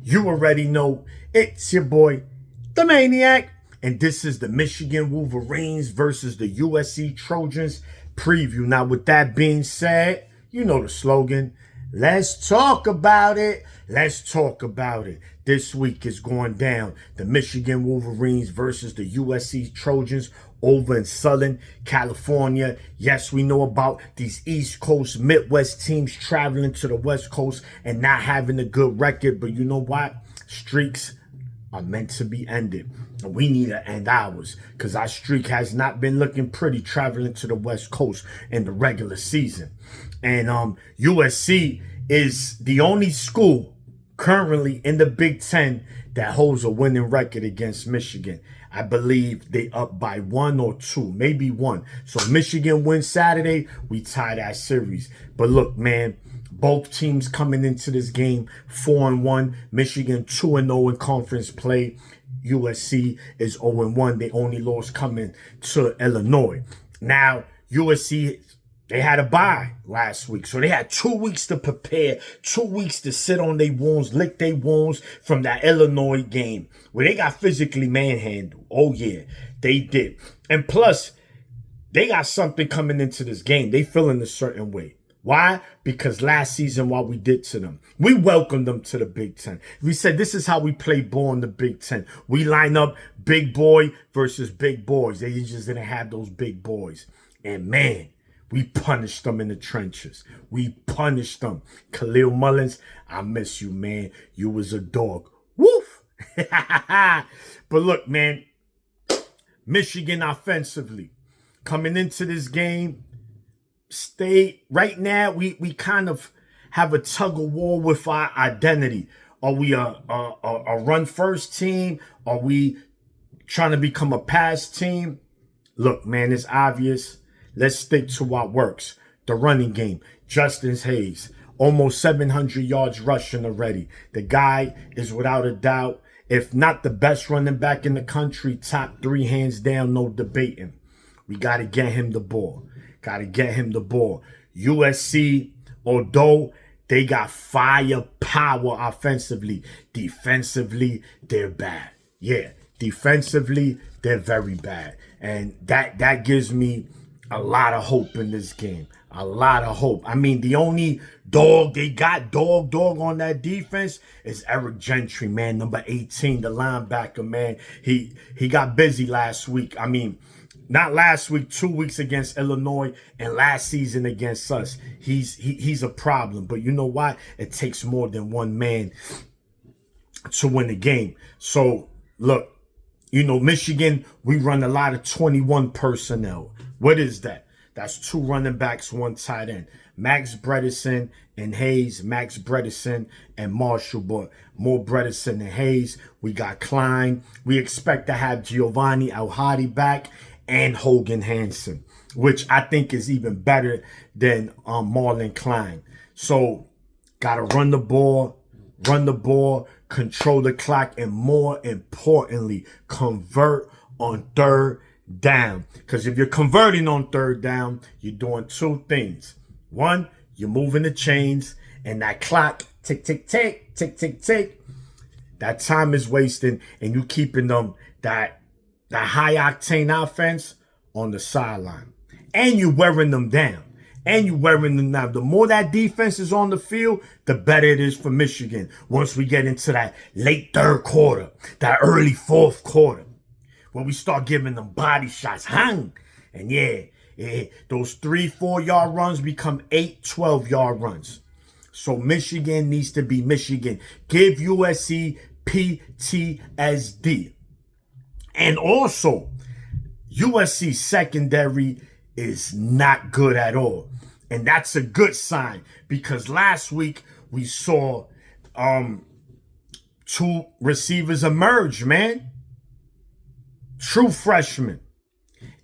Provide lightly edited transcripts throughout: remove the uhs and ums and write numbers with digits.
You already know it's your boy, the Maniac. And this is the Michigan Wolverines versus the USC Trojans preview. Now, with that being said, you know the slogan. Let's talk about it. Let's talk about it. This week is going down. The Michigan Wolverines versus the USC Trojans over in Southern California. Yes, we know about these East Coast, Midwest teams traveling to the West Coast and not having a good record. But you know what? Streaks are meant to be ended. And we need to end ours because our streak has not been looking pretty traveling to the West Coast in the regular season. And USC is the only school currently in the Big Ten that holds a winning record against Michigan. I believe they up by 1 or 2, maybe 1. So Michigan wins Saturday, we tie that series. But look, man, both teams coming into this game 4-1. Michigan 2-0 in conference play. USC is 0-1. They only lost coming to Illinois. Now, USC, they had a bye last week. So they had 2 weeks to prepare, 2 weeks to sit on their wounds, lick their wounds from that Illinois game where they got physically manhandled. Oh, yeah, they did. And plus, they got something coming into this game. They feeling a certain way. Why? Because last season, what we did to them, we welcomed them to the Big Ten. We said, this is how we play ball in the Big Ten. We line up big boy versus big boys. They just didn't have those big boys. And man, we punished them in the trenches. We punished them. Khalil Mullins, I miss you, man. You was a dog. Woof! But look, man, Michigan offensively, coming into this game, right now, we kind of have a tug of war with our identity. Are we a run first team? Are we trying to become a pass team? Look, man, it's obvious. Let's stick to what works. The running game. Justin Hayes, almost 700 yards rushing already. The guy is without a doubt, if not the best running back in the country, top 3 hands down, no debating. We got to get him the ball. Got to get him the ball. USC, although they got firepower offensively, defensively, they're bad. Yeah, defensively, they're very bad. And that gives me a lot of hope in this game. A lot of hope. I mean, the only dog they got, dog on that defense is Eric Gentry, man, number 18, the linebacker, man. He got busy last week. I mean, not last week, 2 weeks against Illinois, and last season against us. He's a problem. But you know what? It takes more than one man to win a game. So, look, you know, Michigan, we run a lot of 21 personnel. What is that? That's 2 running backs, 1 tight end. Max Bredesen and Hayes, Max Bredesen and Marshall, but more Bredesen than Hayes. We got Klein. We expect to have Giovanni Al-Hadi back and Hogan Hansen, which I think is even better than Marlon Klein. So, got to run the ball, control the clock, and more importantly, convert on third down. Because if you're converting on third down, you're doing 2 things. 1, you're moving the chains, and that clock, tick, tick, tick, tick, tick, tick, that time is wasting, and you keeping them that high octane offense on the sideline. And you're wearing them down. The more that defense is on the field, the better it is for Michigan. Once we get into that late third quarter, that early fourth quarter, when we start giving them body shots, hang. And yeah, those 3-4 yard runs become 8-12 yard runs. So Michigan needs to be Michigan. Give USC PTSD. And also, USC secondary is not good at all. And that's a good sign because last week we saw 2 receivers emerge, man. True freshman,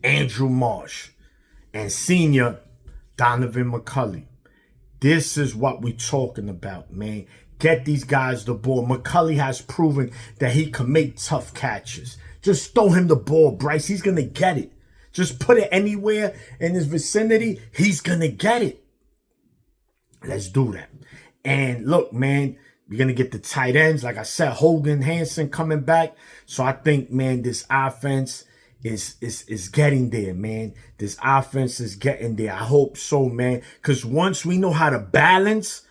Andrew Marsh, and senior Donovan McCulley. This is what we're talking about, man. Get these guys the ball. McCulley has proven that he can make tough catches. Just throw him the ball, Bryce. He's going to get it. Just put it anywhere in his vicinity. He's going to get it. Let's do that. And look, man, We're going to get the tight ends. Like I said, Hogan, Hansen coming back. So I think, man, this offense is getting there, man. This offense is getting there. I hope so, man. Because once we know how to balance,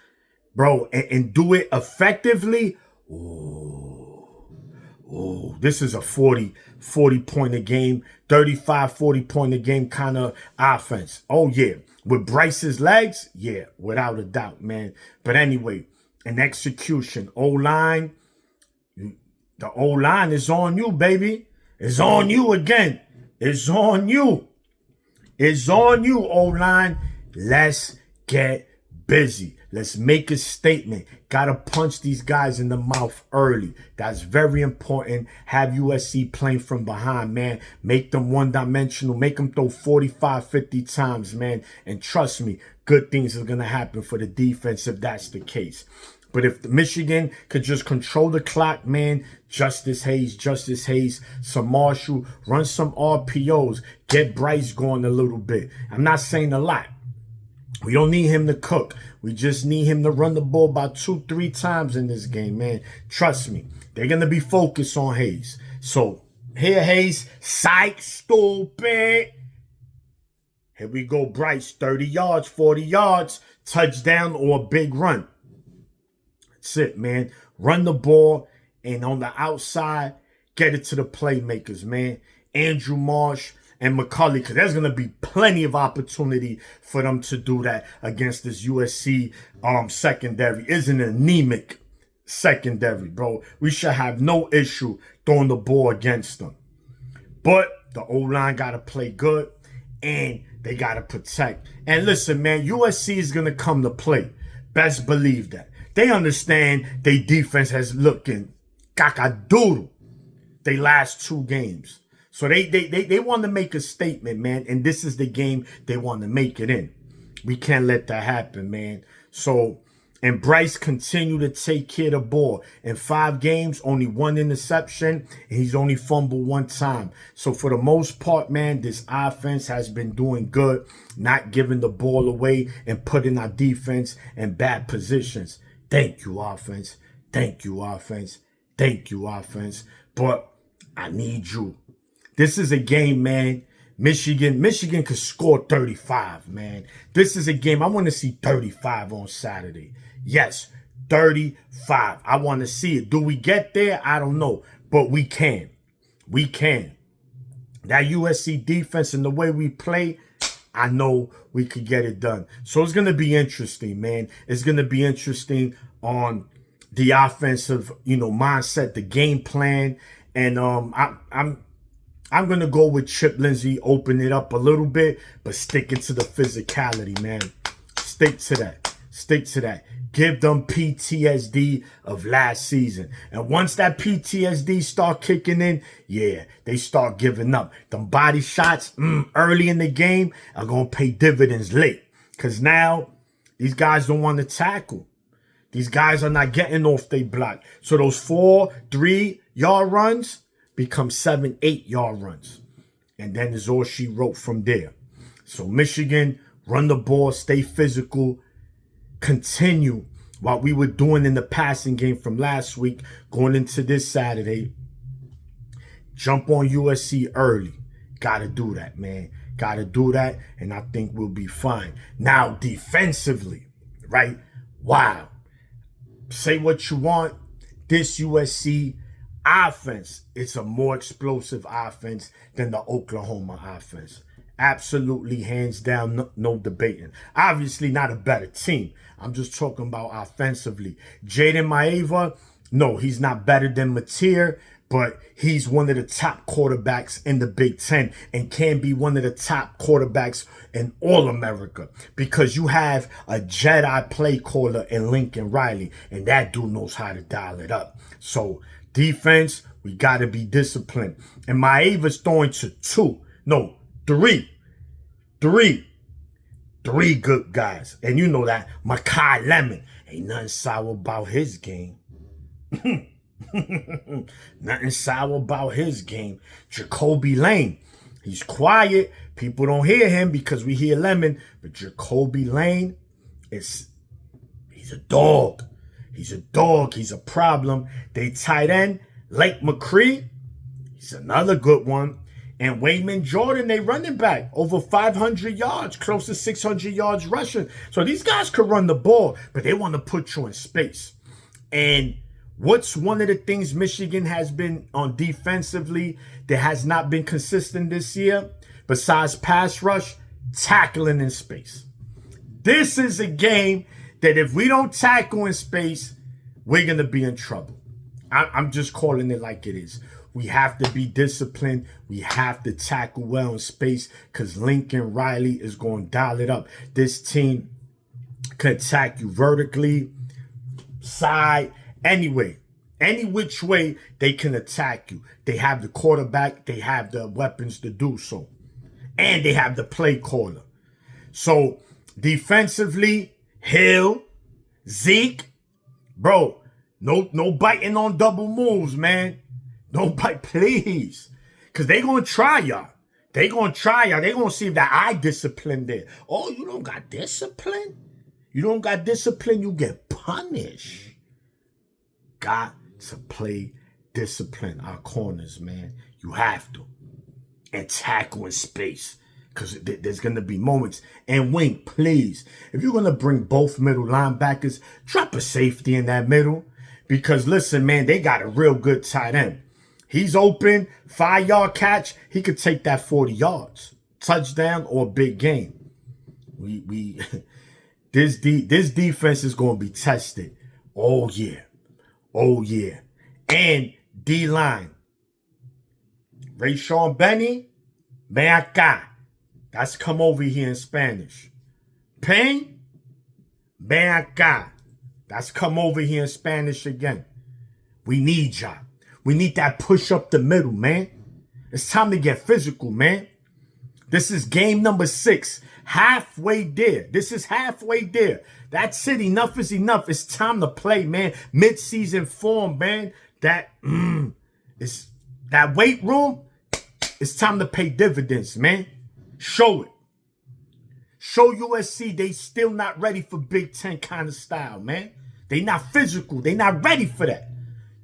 bro, and do it effectively, this is a 40 point a game, 35, 40 point a game kind of offense. Oh, yeah. With Bryce's legs, yeah, without a doubt, man. But anyway, an execution. O-line, the O-line is on you, baby. It's on you again. It's on you. It's on you, O-line. Let's get busy. Let's make a statement. Gotta punch these guys in the mouth early. That's very important. Have USC playing from behind, man. Make them one-dimensional. Make them throw 45, 50 times, man. And trust me, good things are going to happen for the defense if that's the case. But if the Michigan could just control the clock, man, Justice Hayes, some Marshall, run some RPOs, get Bryce going a little bit. I'm not saying a lot. We don't need him to cook. We just need him to run the ball about 2-3 times in this game, man. Trust me. They're going to be focused on Hayes. So, here, Hayes. Psych, stupid. Here we go, Bryce. 30 yards, 40 yards. Touchdown or a big run. That's it, man. Run the ball. And on the outside, get it to the playmakers, man. Andrew Marsh and McCulley, because there's going to be plenty of opportunity for them to do that against this USC secondary. It's an anemic secondary, bro. We should have no issue throwing the ball against them. But the O-line got to play good, and they got to protect. And listen, man, USC is going to come to play. Best believe that. They understand their defense has looking cacadoodle they last 2 games. So they want to make a statement, man, and this is the game they want to make it in. We can't let that happen, man. So, and Bryce continue to take care of the ball. In 5 games, only 1 interception, and he's only fumbled 1 time. So for the most part, man, this offense has been doing good, not giving the ball away and putting our defense in bad positions. Thank you, offense. Thank you, offense. Thank you, offense. But I need you. This is a game, man. Michigan could score 35, man. This is a game. I want to see 35 on Saturday. Yes, 35. I want to see it. Do we get there? I don't know. But we can. We can. That USC defense and the way we play, I know we could get it done. So it's going to be interesting, man. It's going to be interesting on the offensive, mindset, the game plan. And I'm going to go with Chip Lindsey, open it up a little bit, but stick it to the physicality, man. Stick to that. Stick to that. Give them PTSD of last season. And once that PTSD start kicking in, yeah, they start giving up. Them body shots early in the game are going to pay dividends late. Because now these guys don't want to tackle. These guys are not getting off their block. So those 4, 3-yard runs become 7, 8-yard runs. And then it's all she wrote from there. So Michigan, run the ball, stay physical, continue what we were doing in the passing game from last week, going into this Saturday. Jump on USC early. Gotta do that, man. Gotta do that, and I think we'll be fine. Now, defensively, right? Wow. Say what you want. This USC offense, it's a more explosive offense than the Oklahoma offense. Absolutely, hands down, no debating. Obviously, not a better team. I'm just talking about offensively. Jaden Maeva, no, he's not better than Mateer, but he's one of the top quarterbacks in the Big Ten and can be one of the top quarterbacks in all America because you have a Jedi play caller in Lincoln Riley, and that dude knows how to dial it up. So, defense, we got to be disciplined. And Maeva's throwing to 3 good guys. And you know that. Makai Lemon. Ain't nothing sour about his game. Nothing sour about his game. Jacoby Lane. He's quiet. People don't hear him because we hear Lemon. But Jacoby Lane, he's a dog. He's a dog. He's a problem. They tight end, Lake McCree. He's another good one. And Wayman Jordan, they running back, over 500 yards, close to 600 yards rushing. So these guys could run the ball, but they want to put you in space. And what's one of the things Michigan has been on defensively that has not been consistent this year, besides pass rush? Tackling in space. This is a game that if we don't tackle in space, we're going to be in trouble. I'm just calling it like it is. We have to be disciplined. We have to tackle well in space because Lincoln Riley is going to dial it up. This team can attack you vertically, side, anyway. Any which way they can attack you. They have the quarterback. They have the weapons to do so. And they have the play caller. So defensively, Hill, Zeke, bro, no biting on double moves, man. No bite, please. Because they going to try y'all. They going to try y'all. They going to see if that eye discipline there. Oh, you don't got discipline? You don't got discipline, you get punished. Got to play discipline. Our corners, man. You have to. And tackle in space. Because there's going to be moments. And Wink, please, if you're going to bring both middle linebackers, drop a safety in that middle. Because, listen, man, they got a real good tight end. He's open, 5-yard catch. He could take that 40 yards. Touchdown or big game. This defense is going to be tested all year. Oh, yeah. And D-line. Rayshawn Benny, ven acá. That's come over here in Spanish. Payne, ven acá. That's come over here in Spanish again. We need y'all. We need that push up the middle, man. It's time to get physical, man. This is game number 6. Halfway there. This is halfway there. That's it. Enough is enough. It's time to play, man. Mid-season form, man. That weight room, it's time to pay dividends, man. Show it. Show USC they still not ready for Big Ten kind of style, man. They not physical. They not ready for that.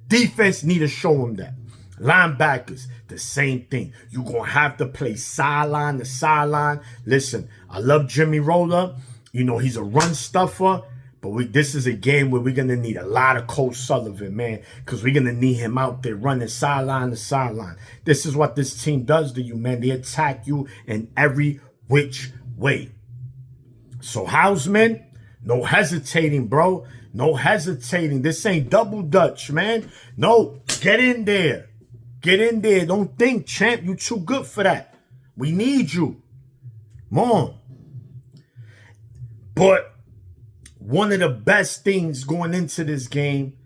Defense need to show them that. Linebackers, the same thing. You're going to have to play sideline to sideline. Listen, I love Jimmy Roller. You know, he's a run stuffer. But this is a game where we're going to need a lot of Coach Sullivan, man. Because we're going to need him out there running sideline to sideline. This is what this team does to you, man. They attack you in every which way. So, Hausman, no hesitating, bro. No hesitating. This ain't double Dutch, man. No, get in there. Get in there. Don't think, champ. You too good for that. We need you. Come on. But one of the best things going into this game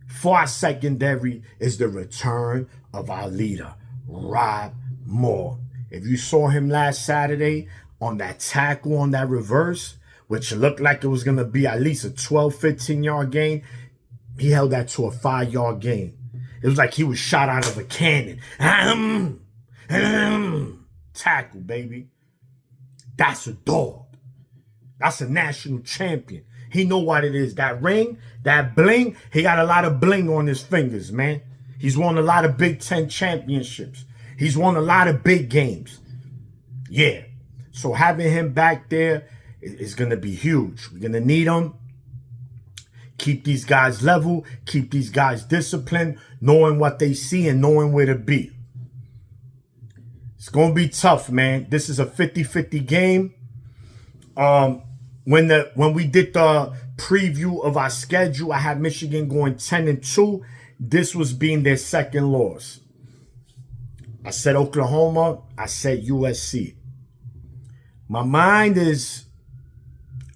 for our secondary is the return of our leader, Rob Moore. If you saw him last Saturday on that tackle on that reverse, which looked like it was going to be at least a 12, 15-yard gain, he held that to a 5-yard gain. It was like he was shot out of a cannon. Tackle, baby. That's a dog. That's a national champion. He know what it is. That ring, that bling, he got a lot of bling on his fingers, man. He's won a lot of Big Ten championships. He's won a lot of big games. Yeah. So having him back there is going to be huge. We're going to need him. Keep these guys level. Keep these guys disciplined, knowing what they see and knowing where to be. It's going to be tough, man. This is a 50-50 game. When we did the preview of our schedule, I had Michigan going 10-2. This was being their second loss. I said Oklahoma. I said USC. My mind is,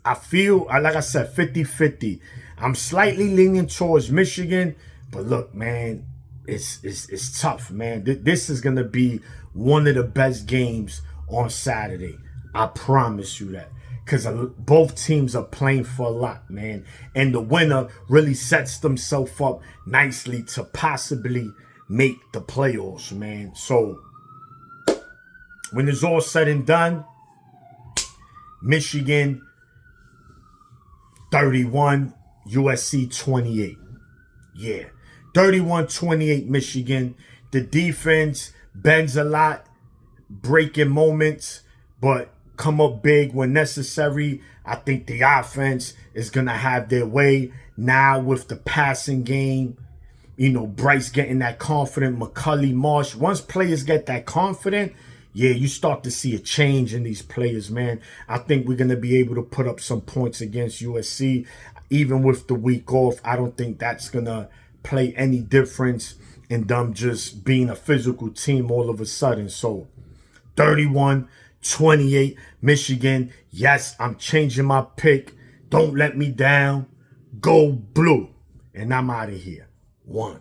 I feel, like I said, 50-50. I'm slightly leaning towards Michigan. But look, man, it's tough, man. This is going to be one of the best games on Saturday. I promise you that. Because both teams are playing for a lot, man. And the winner really sets themselves up nicely to possibly make the playoffs, man. So, when it's all said and done, Michigan 31, USC 28. Yeah. 31-28 Michigan. The defense bends a lot, breaking moments, but come up big when necessary. I think the offense is going to have their way now with the passing game. You know, Bryce getting that confident, McCulley, Marsh. Once players get that confident, yeah, you start to see a change in these players, man. I think we're going to be able to put up some points against USC. Even with the week off, I don't think that's going to play any difference in them just being a physical team all of a sudden. So 31-28 Michigan. Yes, I'm changing my pick. Don't let me down. Go blue. And I'm out of here. 1.